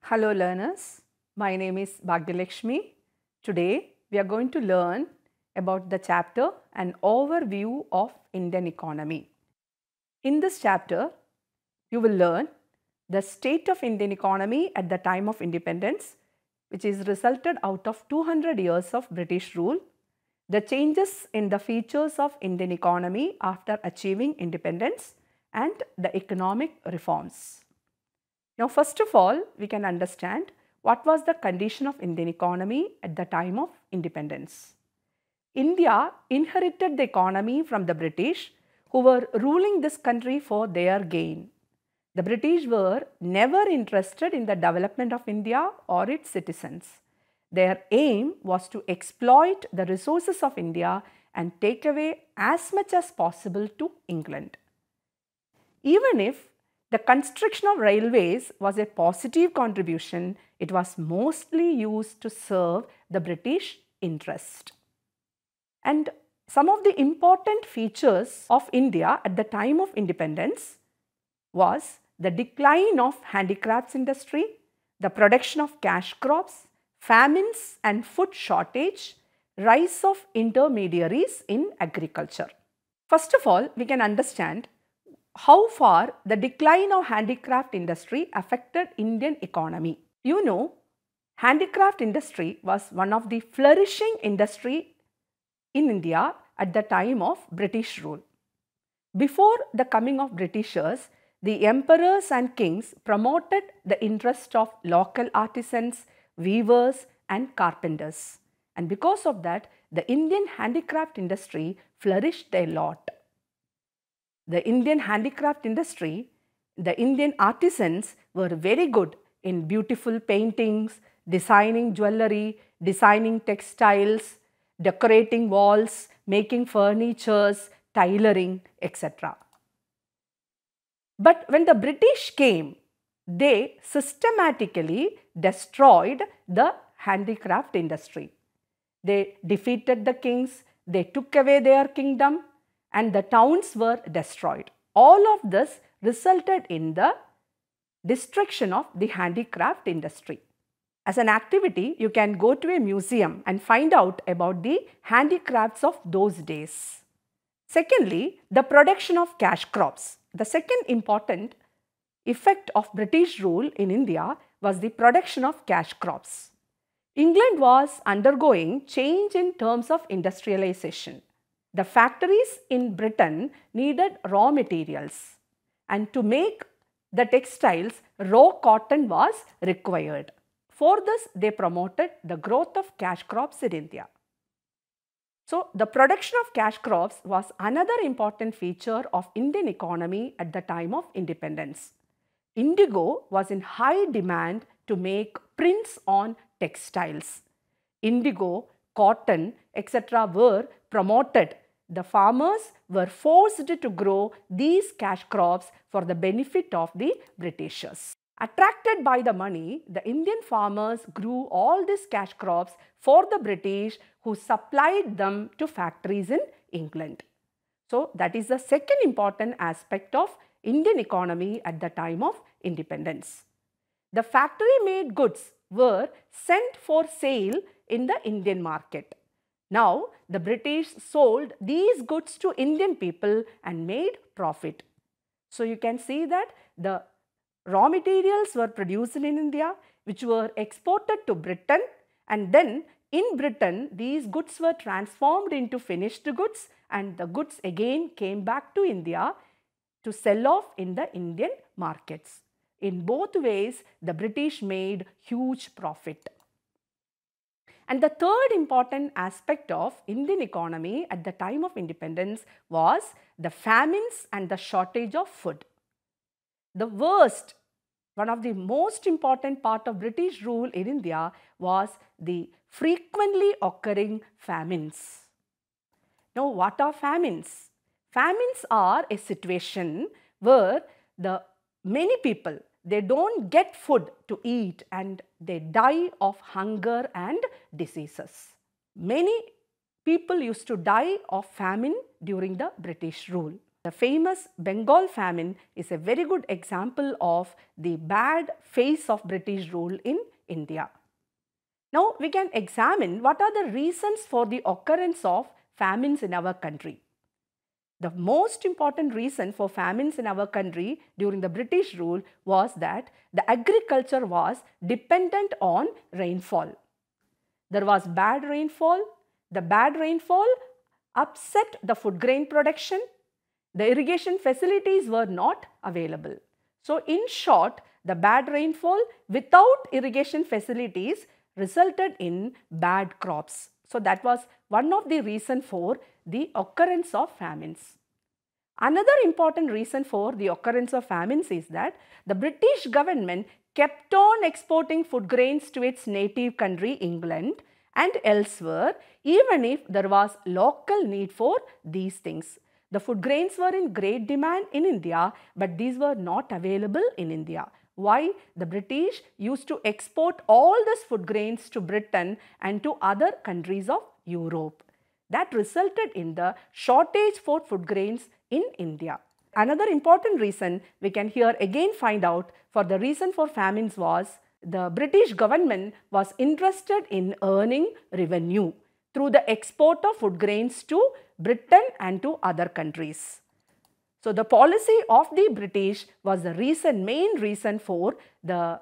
Hello learners, my name is Bhagyalakshmi. Today we are going to learn about the chapter An Overview of Indian Economy. In this chapter, you will learn the state of Indian economy at the time of independence, which is resulted out of 200 years of British rule, the changes in the features of Indian economy after achieving independence, and the economic reforms. Now, first of all, we can understand what was the condition of Indian economy at the time of independence. India inherited the economy from the British, who were ruling this country for their gain. The British were never interested in the development of India or its citizens. Their aim was to exploit the resources of India and take away as much as possible to England. Even if the construction of railways was a positive contribution, it was mostly used to serve the British interest. And some of the important features of India at the time of independence was the decline of handicrafts industry, the production of cash crops, famines and food shortage, rise of intermediaries in agriculture. First of all, we can understand how far the decline of handicraft industry affected Indian economy. You know, handicraft industry was one of the flourishing industry in India at the time of British rule. Before the coming of Britishers, the emperors and kings promoted the interest of local artisans, weavers and carpenters. And because of that, the Indian handicraft industry flourished a lot. The Indian handicraft industry, the Indian artisans were very good in beautiful paintings, designing jewellery, designing textiles, decorating walls, making furnitures, tailoring, etc. But when the British came, they systematically destroyed the handicraft industry. They defeated the kings, they took away their kingdom, and the towns were destroyed. All of this resulted in the destruction of the handicraft industry. As an activity, you can go to a museum and find out about the handicrafts of those days. Secondly, the production of cash crops. The second important effect of British rule in India was the production of cash crops. England was undergoing change in terms of industrialization. The factories in Britain needed raw materials, and to make the textiles, raw cotton was required. For this, they promoted the growth of cash crops in India. So, the production of cash crops was another important feature of Indian economy at the time of independence. Indigo was in high demand to make prints on textiles. Indigo, cotton, etc. were promoted. The farmers were forced to grow these cash crops for the benefit of the Britishers. Attracted by the money, the Indian farmers grew all these cash crops for the British, who supplied them to factories in England. So, that is the second important aspect of Indian economy at the time of independence. The factory-made goods were sent for sale in the Indian market. Now, the British sold these goods to Indian people and made profit. So, you can see that the raw materials were produced in India, which were exported to Britain, and then in Britain, these goods were transformed into finished goods, and the goods again came back to India to sell off in the Indian markets. In both ways, the British made huge profit. And the third important aspect of Indian economy at the time of independence was the famines and the shortage of food. The worst, one of the most important part of British rule in India was the frequently occurring famines. Now, what are famines? Famines are a situation where many people, they don't get food to eat and they die of hunger and diseases. Many people used to die of famine during the British rule. The famous Bengal famine is a very good example of the bad phase of British rule in India. Now we can examine what are the reasons for the occurrence of famines in our country. The most important reason for famines in our country during the British rule was that the agriculture was dependent on rainfall. There was bad rainfall. The bad rainfall upset the food grain production. The irrigation facilities were not available. So in short, the bad rainfall without irrigation facilities resulted in bad crops. So that was one of the reasons for the occurrence of famines. Another important reason for the occurrence of famines is that the British government kept on exporting food grains to its native country England and elsewhere, even if there was local need for these things. The food grains were in great demand in India, but these were not available in India. Why? The British used to export all these food grains to Britain and to other countries of Europe. That resulted in the shortage for food grains in India. Another important reason we can here again find out for the reason for famines was the British government was interested in earning revenue through the export of food grains to Britain and to other countries. So the policy of the British was the main reason for the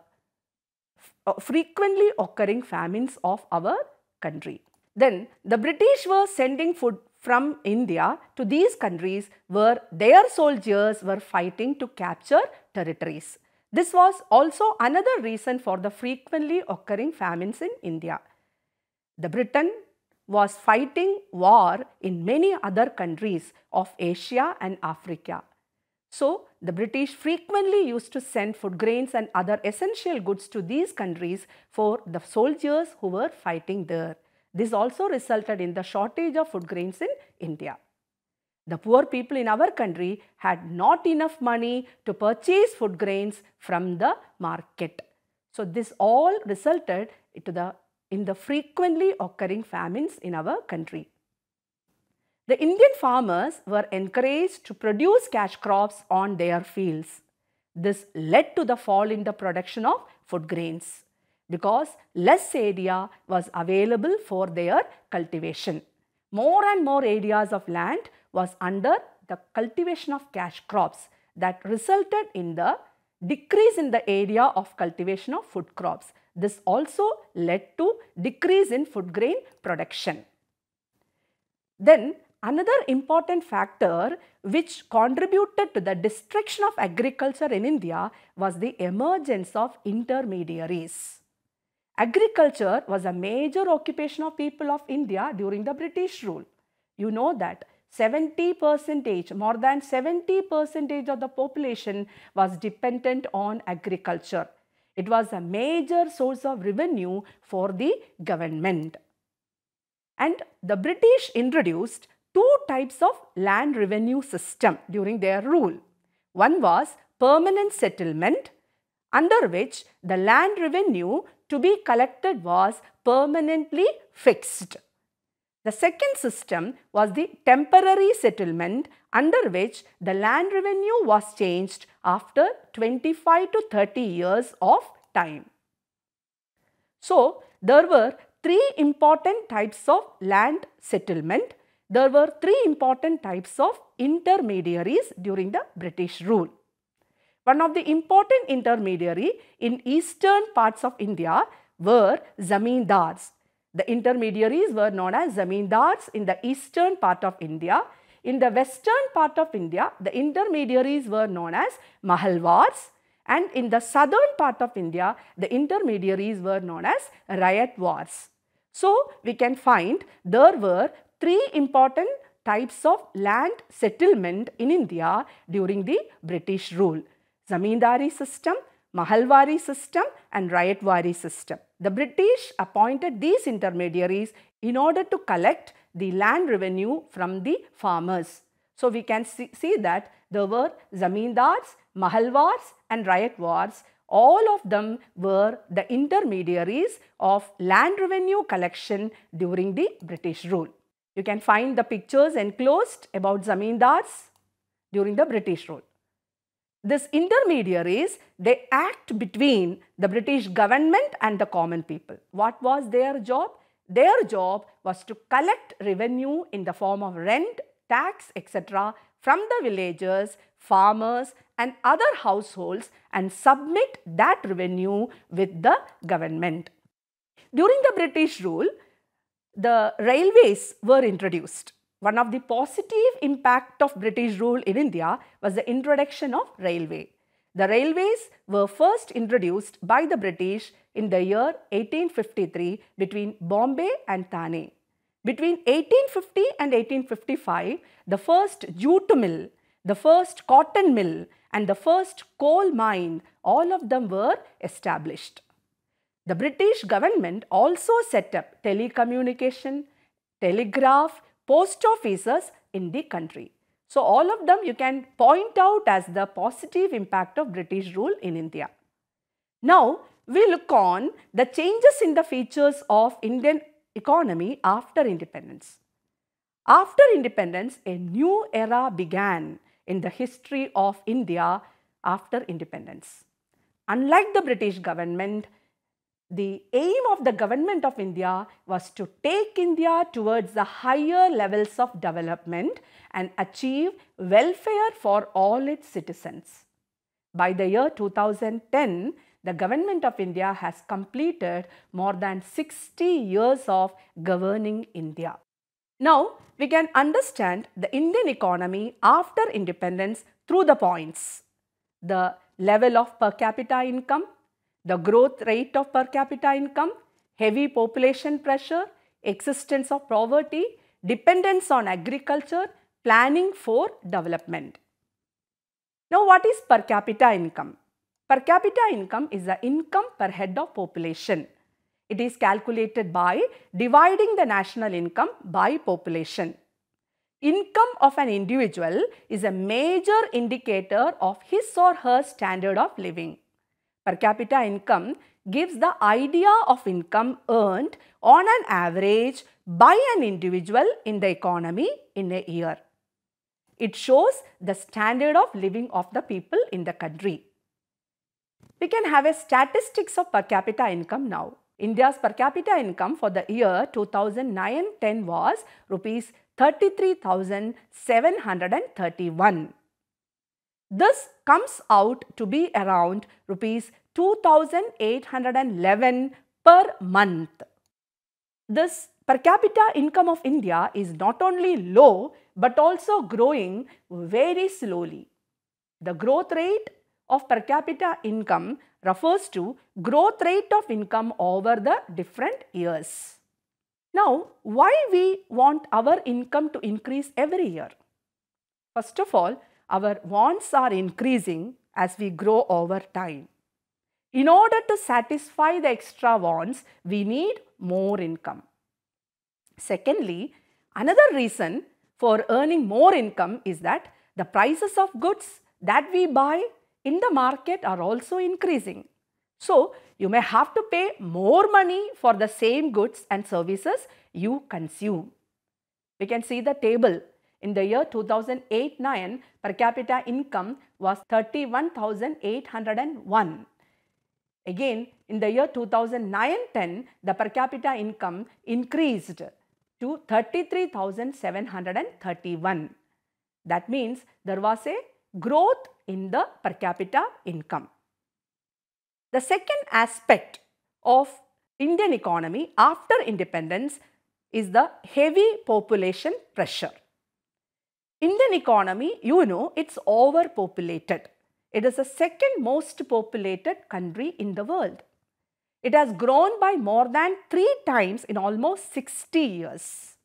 frequently occurring famines of our country. Then the British were sending food from India to these countries where their soldiers were fighting to capture territories. This was also another reason for the frequently occurring famines in India. The Britain was fighting war in many other countries of Asia and Africa. So the British frequently used to send food grains and other essential goods to these countries for the soldiers who were fighting there. This also resulted in the shortage of food grains in India. The poor people in our country had not enough money to purchase food grains from the market. So this all resulted in the frequently occurring famines in our country. The Indian farmers were encouraged to produce cash crops on their fields. This led to the fall in the production of food grains because less area was available for their cultivation. More and more areas of land was under the cultivation of cash crops that resulted in the decrease in the area of cultivation of food crops. This also led to decrease in food grain production. Then another important factor which contributed to the destruction of agriculture in India was the emergence of intermediaries. Agriculture was a major occupation of people of India during the British rule. You know that 70%, more than 70% of the population was dependent on agriculture. It was a major source of revenue for the government. And the British introduced two types of land revenue system during their rule. One was permanent settlement, under which the land revenue to be collected was permanently fixed. The second system was the temporary settlement, under which the land revenue was changed after 25 to 30 years of time. So there were three important types of land settlement. There were three important types of intermediaries during the British rule. One of the important intermediary in eastern parts of India were zamindars. The intermediaries were known as zamindars in the eastern part of India. In the western part of India, the intermediaries were known as mahalwars, and in the southern part of India, the intermediaries were known as rayatwars. So we can find there were three important types of land settlement in India during the British rule: zamindari system, mahalwari system and rayatwari system. The British appointed these intermediaries in order to collect the land revenue from the farmers. So we can see that there were zamindars, mahalwars and rayatwars. All of them were the intermediaries of land revenue collection during the British rule. You can find the pictures enclosed about zamindars. during the British rule. These intermediaries, they act between the British government and the common people. What was their job? Their job was to collect revenue in the form of rent, tax, etc. from the villagers, farmers and other households and submit that revenue with the government. During the British rule, the railways were introduced. One of the positive impact of British rule in India was the introduction of railway. The railways were first introduced by the British in the year 1853 between Bombay and Thane. Between 1850 and 1855, the first jute mill, the first cotton mill and the first coal mine, all of them were established. The British government also set up telecommunication, telegraph, post offices in the country. So, all of them you can point out as the positive impact of British rule in India. Now, we look on the changes in the features of Indian economy after independence. After independence, a new era began in the history of India after independence. Unlike the British government, the aim of the government of India was to take India towards the higher levels of development and achieve welfare for all its citizens. By the year 2010, the government of India has completed more than 60 years of governing India. Now, we can understand the Indian economy after independence through the points: the level of per capita income, the growth rate of per capita income, heavy population pressure, existence of poverty, dependence on agriculture, planning for development. Now, what is per capita income? Per capita income is the income per head of population. It is calculated by dividing the national income by population. Income of an individual is a major indicator of his or her standard of living. Per capita income gives the idea of income earned on an average by an individual in the economy in a year. It shows the standard of living of the people in the country. We can have a statistics of per capita income now. India's per capita income for the year 2009-10 was rupees 33,731. This comes out to be around rupees 2,811 per month. This per capita income of India is not only low but also growing very slowly. The growth rate of per capita income refers to growth rate of income over the different years. Now, why we want our income to increase every year? First of all, our wants are increasing as we grow over time. In order to satisfy the extra wants, we need more income. Secondly, another reason for earning more income is that the prices of goods that we buy in the market are also increasing. So, you may have to pay more money for the same goods and services you consume. We can see the table. In the year 2008-9, per capita income was 31,801. Again, in the year 2009-10, the per capita income increased to 33,731. That means there was a growth in the per capita income. The second aspect of Indian economy after independence is the heavy population pressure. Indian economy, you know, it's overpopulated. It is the second most populated country in the world. It has grown by more than 3 times in almost 60 years.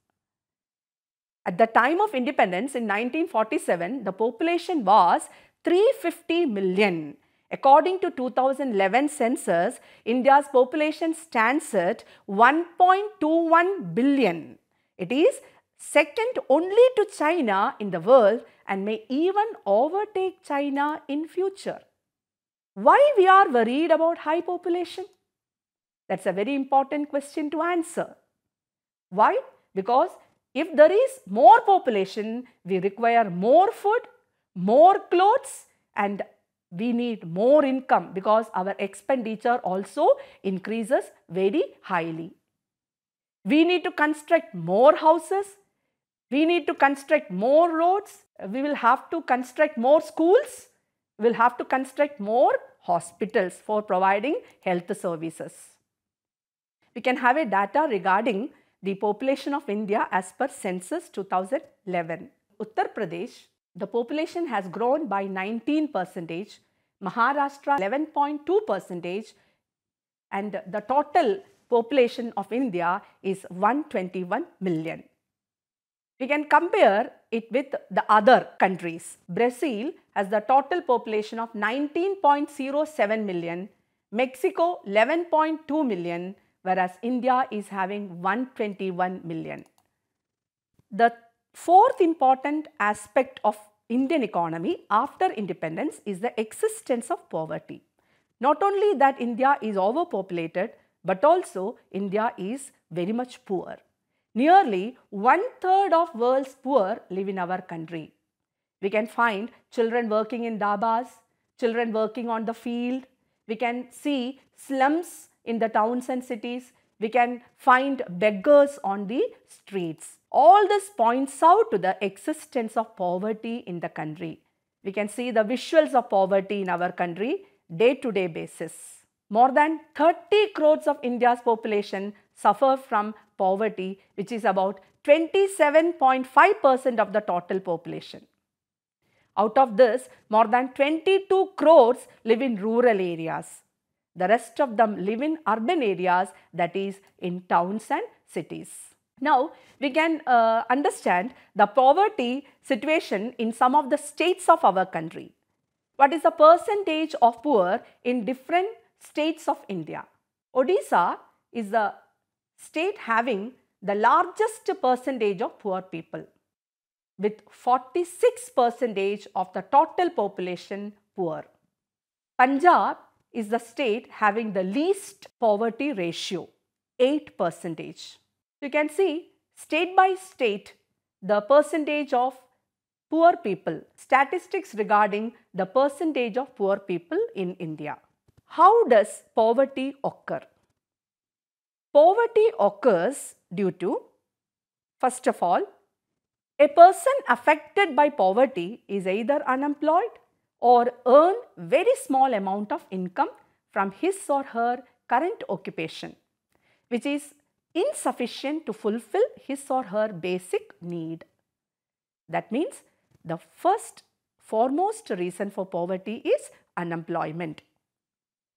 At the time of independence in 1947, the population was 350 million. According to 2011 census, India's population stands at 1.21 billion. It is second only to China in the world and may even overtake China in future. Why we are worried about high population? That's a very important question to answer. Why? Because if there is more population, we require more food, more clothes and we need more income because our expenditure also increases very highly. We need to construct more houses. We need to construct more roads. We will have to construct more schools. We will have to construct more hospitals for providing health services. We can have a data regarding the population of India as per census 2011. Uttar Pradesh, the population has grown by 19%, Maharashtra 11.2%, and the total population of India is 121 million. We can compare it with the other countries. Brazil has the total population of 19.07 million, Mexico 11.2 million, whereas India is having 121 million. The fourth important aspect of Indian economy after independence is the existence of poverty. Not only that India is overpopulated, but also India is very much poor. Nearly 1/3 of world's poor live in our country. We can find children working in dabas, children working on the field. We can see slums in the towns and cities. We can find beggars on the streets. All this points out to the existence of poverty in the country. We can see the visuals of poverty in our country day-to-day basis. More than 30 crores of India's population suffer from poverty, which is about 27.5% of the total population. Out of this, more than 22 crores live in rural areas. The rest of them live in urban areas, that is in towns and cities. Now, we can understand the poverty situation in some of the states of our country. What is the percentage of poor in different states of India? Odisha is the state having the largest percentage of poor people, with 46% of the total population poor. Punjab is the state having the least poverty ratio, 8%. You can see state by state the percentage of poor people, statistics regarding the percentage of poor people in India. How does poverty occur? Poverty occurs due to, first of all, a person affected by poverty is either unemployed or earn very small amount of income from his or her current occupation, which is insufficient to fulfill his or her basic need. That means the foremost reason for poverty is unemployment.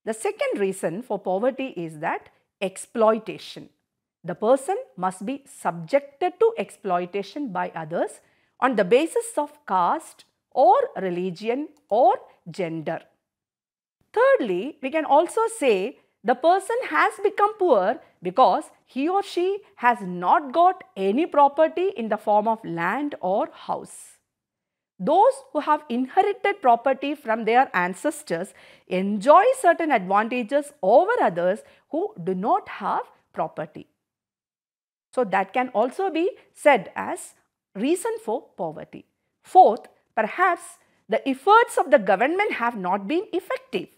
The second reason for poverty is that exploitation. The person must be subjected to exploitation by others on the basis of caste or religion or gender. Thirdly, we can also say the person has become poor because he or she has not got any property in the form of land or house. Those who have inherited property from their ancestors enjoy certain advantages over others who do not have property. So that can also be said as reason for poverty. Fourth, perhaps the efforts of the government have not been effective.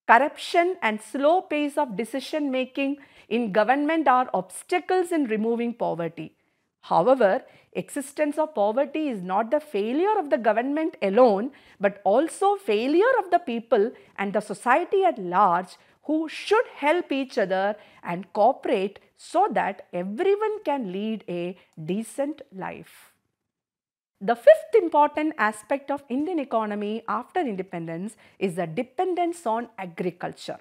Corruption and slow pace of decision making in government are obstacles in removing poverty. However, existence of poverty is not the failure of the government alone, but also failure of the people and the society at large, who should help each other and cooperate so that everyone can lead a decent life. The fifth important aspect of Indian economy after independence is the dependence on agriculture.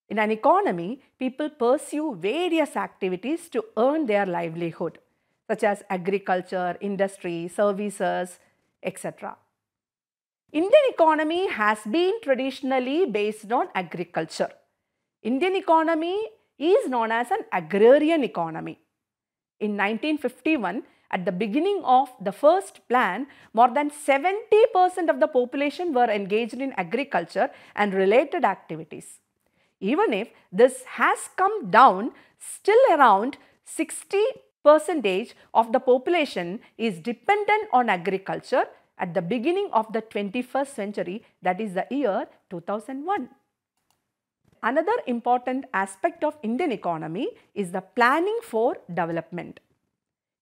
In an economy, people pursue various activities to earn their livelihood, such as agriculture, industry, services, etc. Indian economy has been traditionally based on agriculture. Indian economy is known as an agrarian economy. In 1951, at the beginning of the first plan, more than 70% of the population were engaged in agriculture and related activities. Even if this has come down, still around 60% of the population is dependent on agriculture, at the beginning of the 21st century, that is the year 2001. Another important aspect of Indian economy is the planning for development.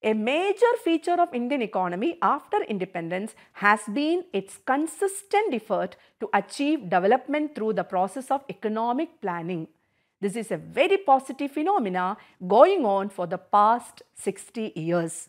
A major feature of Indian economy after independence has been its consistent effort to achieve development through the process of economic planning. This is a very positive phenomena going on for the past 60 years.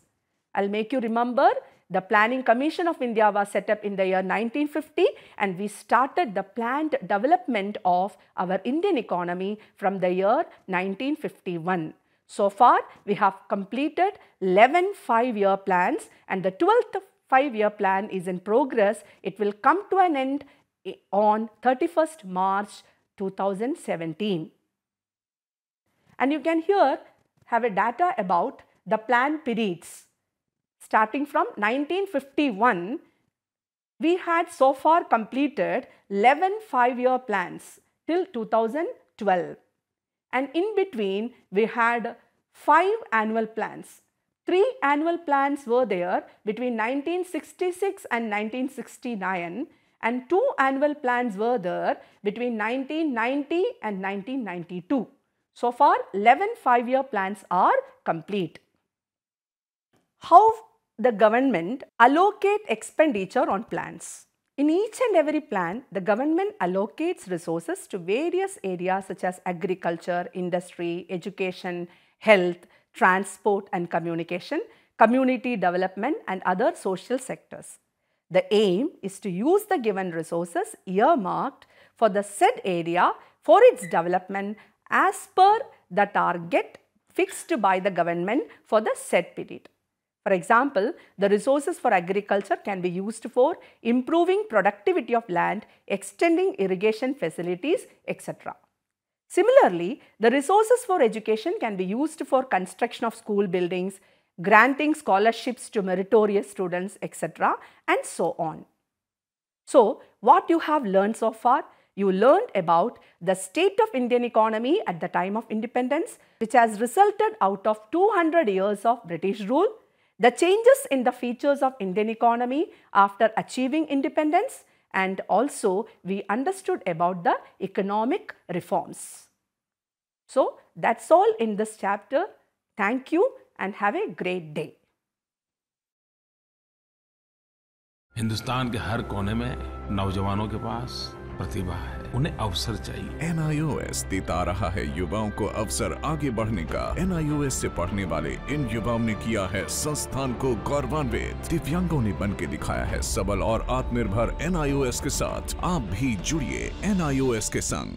I'll make you remember the Planning Commission of India was set up in the year 1950, and we started the planned development of our Indian economy from the year 1951. So far, we have completed 11 5-year plans, and the 12th 5-year plan is in progress. It will come to an end on 31st March 2017. And you can here have a data about the plan periods. Starting from 1951, we had so far completed 11 5-year plans till 2012. And in between, we had 5 annual plans. 3 annual plans were there between 1966 and 1969, and 2 annual plans were there between 1990 and 1992. So far, 11 5-year plans are complete. How the government allocate expenditure on plans? In each and every plan, the government allocates resources to various areas such as agriculture, industry, education, health, transport and communication, community development and other social sectors. The aim is to use the given resources earmarked for the said area for its development as per the target fixed by the government for the said period. For example, the resources for agriculture can be used for improving productivity of land, extending irrigation facilities, etc. Similarly, the resources for education can be used for construction of school buildings, granting scholarships to meritorious students, etc. and so on. So, what you have learned so far? You learned about the state of Indian economy at the time of independence, which has resulted out of 200 years of British rule, the changes in the features of Indian economy after achieving independence, and also we understood about the economic reforms. So, that's all in this chapter. Thank you and have a great day. Hindustan के हर कोने में नौजवानों के पास प्रतिभा है, उन्हें अवसर चाहिए। NIOS देता रहा है युवाओं को अवसर आगे बढ़ने का। NIOS से पढ़ने वाले इन युवाओं ने किया है संस्थान को गौरवान्वित। दिव्यांगों ने बन के दिखाया है सबल और आत्मनिर्भर। NIOS के साथ आप भी जुड़िए NIOS के संग।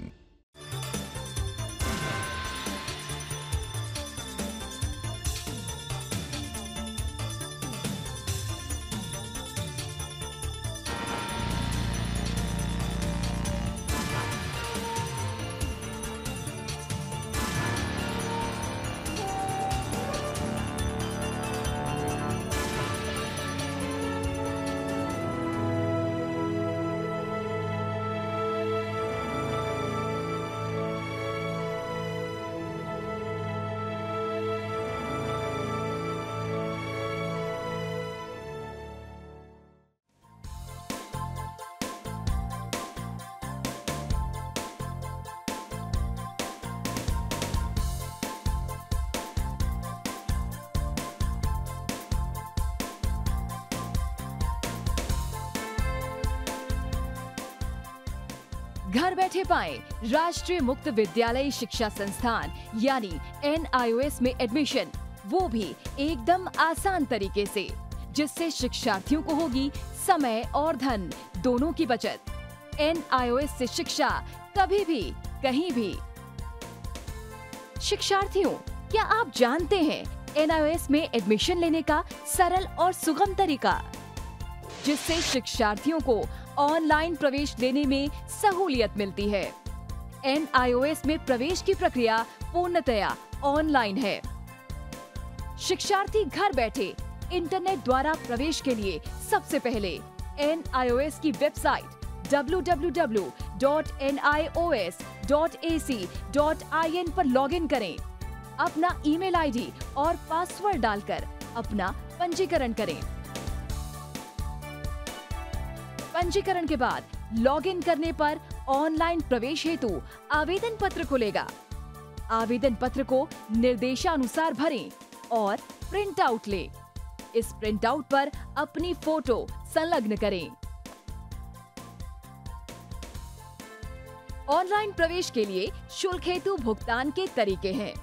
घर बैठे पाएं राष्ट्रीय मुक्त विद्यालय शिक्षा संस्थान यानी NIOS में एडमिशन, वो भी एकदम आसान तरीके से, जिससे शिक्षार्थियों को होगी समय और धन दोनों की बचत। NIOS से शिक्षा कभी भी कहीं भी। शिक्षार्थियों, क्या आप जानते हैं NIOS में एडमिशन लेने का सरल और सुगम तरीका, जिससे शिक्षार्थियों को ऑनलाइन प्रवेश लेने में सहूलियत मिलती है। NIOS में प्रवेश की प्रक्रिया पूर्णतया ऑनलाइन है। शिक्षार्थी घर बैठे इंटरनेट द्वारा प्रवेश के लिए सबसे पहले NIOS की वेबसाइट www.nios.ac.in पर लॉगिन करें। अपना ईमेल आईडी और पासवर्ड डालकर अपना पंजीकरण करें। पंजीकरण के बाद लॉगिन करने पर ऑनलाइन प्रवेश हेतु आवेदन पत्र खुलेगा। आवेदन पत्र को निर्देशानुसार भरें और प्रिंट आउट लें। इस प्रिंट आउट पर अपनी फोटो संलग्न करें। ऑनलाइन प्रवेश के लिए शुल्क हेतु भुगतान के तरीके हैं: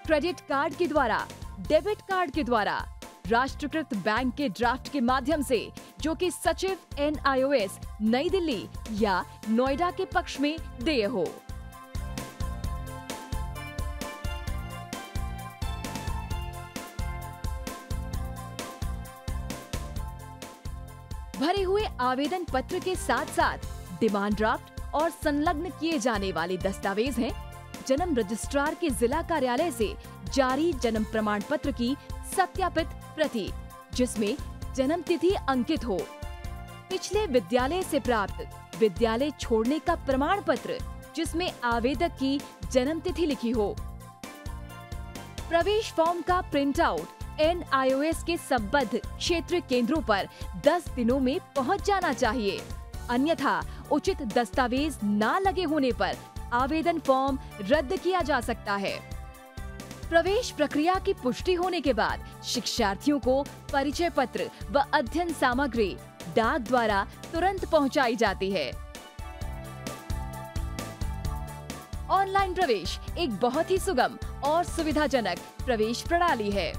क्रेडिट कार्ड के द्वारा, डेबिट कार्ड के द्वारा, राष्ट्रीयकृत बैंक के ड्राफ्ट के माध्यम से, जो कि सचिव NIOS नई दिल्ली या नोएडा के पक्ष में देय हो। भरे हुए आवेदन पत्र के साथ साथ डिमांड ड्राफ्ट और संलग्न किए जाने वाले दस्तावेज हैं: जन्म रजिस्ट्रार के जिला कार्यालय से जारी जन्म प्रमाण पत्र की सत्यापित प्रति, जिसमें जन्म तिथि अंकित हो, पिछले विद्यालय से प्राप्त विद्यालय छोड़ने का प्रमाण पत्र, जिसमें आवेदक की जन्म तिथि लिखी हो। प्रवेश फॉर्म का प्रिंट आउट NIOS के संबद्ध क्षेत्रीय केंद्रों पर 10 दिनों में पहुंच जाना चाहिए, अन्यथा उचित दस्तावेज न लगे होने पर आवेदन फॉर्म रद्द किया जा सकता है। प्रवेश प्रक्रिया की पुष्टि होने के बाद शिक्षार्थियों को परिचय पत्र व अध्ययन सामग्री डाक द्वारा तुरंत पहुंचाई जाती है। ऑनलाइन प्रवेश एक बहुत ही सुगम और सुविधाजनक प्रवेश प्रणाली है।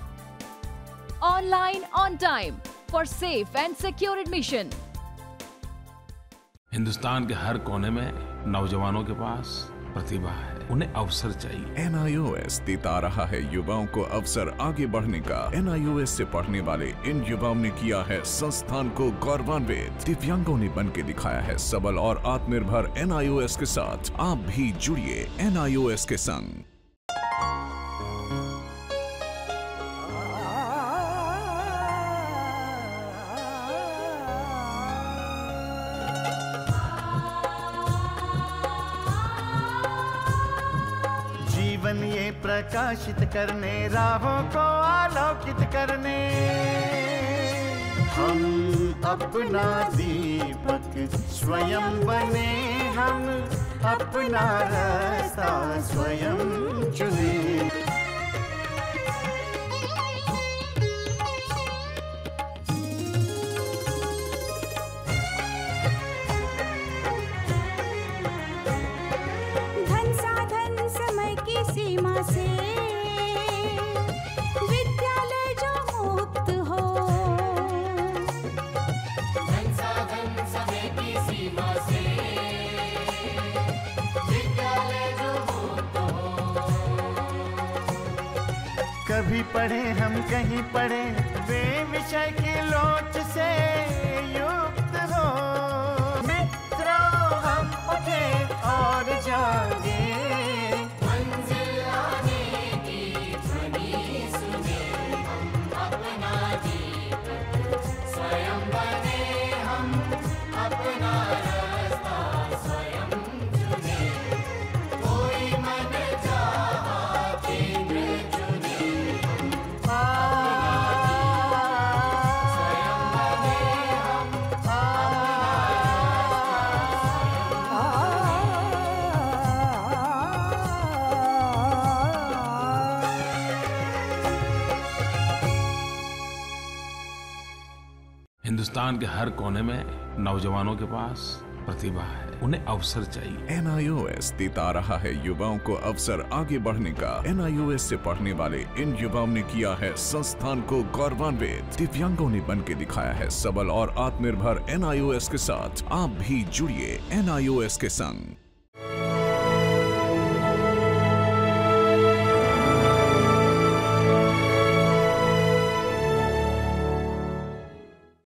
Online on time for safe and secure admission. Hindustan के हर कोने में नौजवानों के पास प्रतिभा है, उन्हें अवसर चाहिए। NIOS देता रहा है युवाओं को अवसर आगे बढ़ने का। NIOS से पढ़ने वाले इन युवाओं ने किया है संस्थान को गौरवान्वित। दिव्यांगों ने बन के दिखाया है सबल और आत्मनिर्भर। NIOS के साथ आप भी जुड़िए NIOS के संग। जीवन ये प्रकाशित करने, राहों को आलोकित करने, हम अपना दीपक स्वयं बने, हम अपना रास्ता स्वयं चुने। सीमा से विद्यालय जो मुक्त हो, धन साधन समय की सीमा से विद्यालय जो मुक्त हो। कभी पढ़े हम कहीं पढ़े, वे विषय की लोच से युक्त हो। मित्रों हम उठे और जागे, हिंदुस्तान के हर कोने में नौजवानों के पास प्रतिभा है, उन्हें अवसर चाहिए। NIOS देता रहा है युवाओं को अवसर आगे बढ़ने का। NIOS से पढ़ने वाले इन युवाओं ने किया है संस्थान को गौरवान्वित। दिव्यांगों ने बन के दिखाया है सबल और आत्मनिर्भर। NIOS के साथ आप भी जुड़िए NIOS के संग।